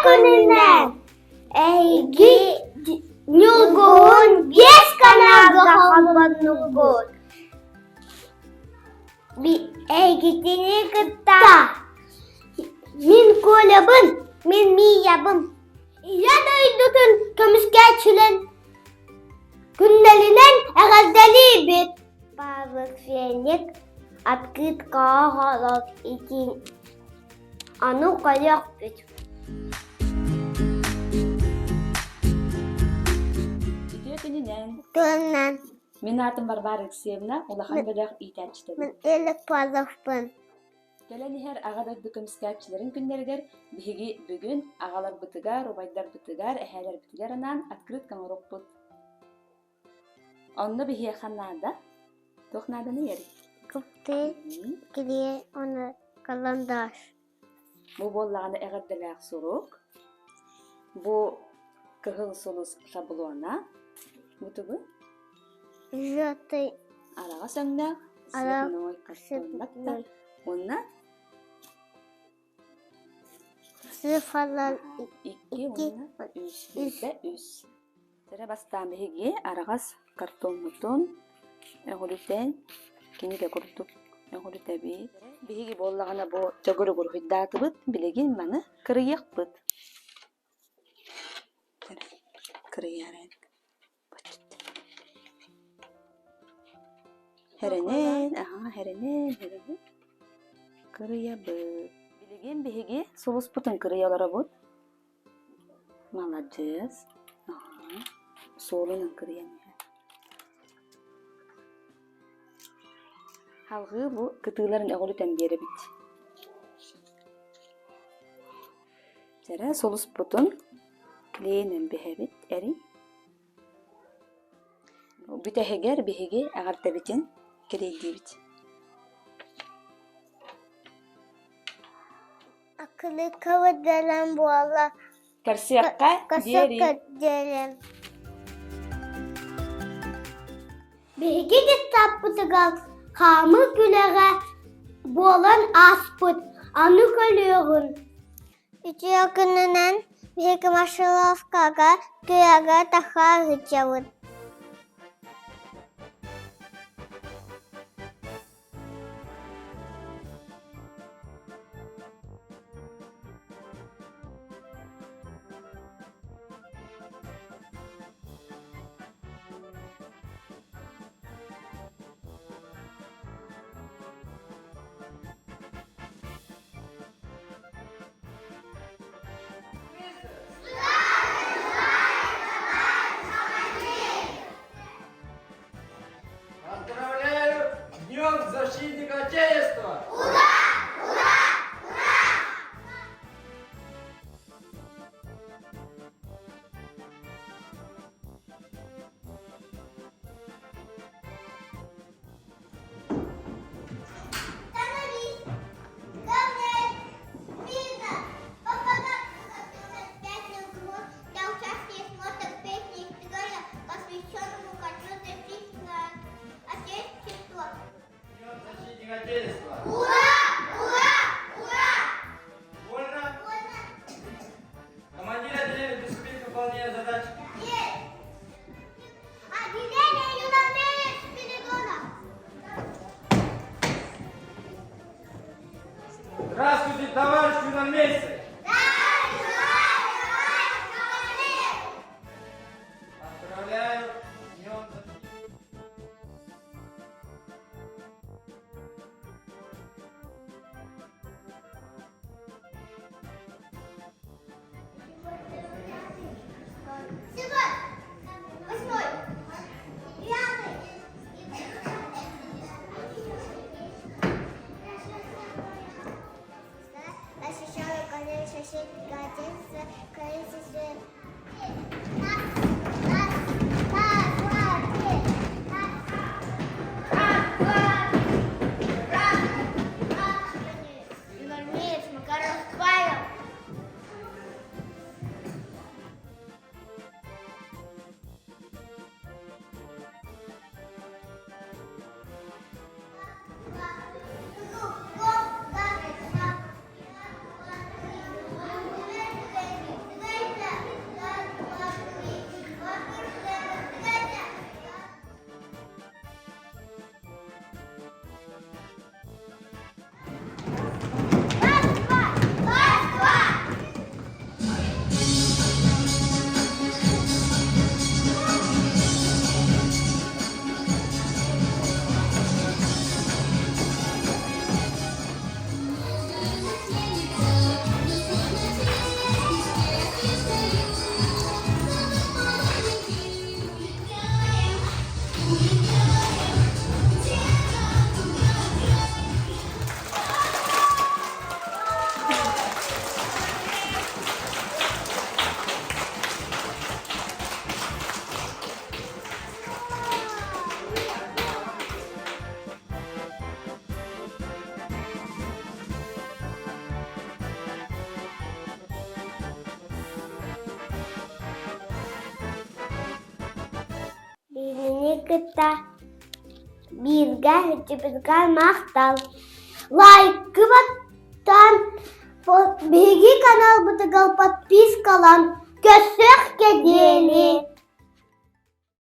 Gününden Egi Nulgun Yes kanaga haban nulgun Bir egitini gıtta Min kulabın Min miyabın Ya duydukun kömüskerçilen Gündelinden eğezdeli bir Bazı fiyenlik Atkıt kahalak için Anu kayak bir Gönlen. Мен атым Барбара Алексеевна, улахан бөлөк ийтәчтем. Мен элек пазахпын. Келенихер агадак дүкөмскәчләрен күннәргәр биһиги бүгүн агалар бытыгар, рубайдар бытыгар, әһәләр бытыгар анан открыткан урокпут. Онны биһия ханнада тохнаданы йәри. Күпте киле оны каландаш. Бу боллаганы әгәдделәк сурук. Бу кыгыл солус шаблона. Бутугу Жаты арага сөңнәк, сыгыной каштанлакта. Онна sıfırlar iki, онна üç ve üç. Tere bastan bihiги арагас картон мутун. Эголитен киниге курдук. Эголите биһиги боллагана бу жогору бурхиддатыбыт билеген маны кырыякпыт. Кырыярен. Herenen, herenen. Kırıyabıt. Bilegen bihiги солус путун кырыялара бут. Молодец. Солунун кырыян. Halgı bu kıtığların eğolüten beri bit. Jere solus putun kleynen behebit eri. Büteheger bihigi agarta bitin kleydi bit. akıllı kavadalan bu Allah. Karsiyakka diğeri. Kasık diyelim. Bilgi kitap putugal. Kamı gülega bolan asput. Anı kalıyorun. Üçü yakınınan bilgi maşalavkaga gülega taha hıçavut. Поздравляю с Днем Защитника Отечества! Днем Защитника Отечества! Вольно? Командир отделения приступить к выполнению задач. Здравствуйте, товарищ юнормейцы! Поздравляю с Днем Защитника. Защищаю, конечно, защитника Отечества, конечно, Юнормеец Макаров Павел. кытта. Бирге хүчүбүзгө мактал. Лайкы баттан биги канал бутыгал подпискалан. Көсөк кедели.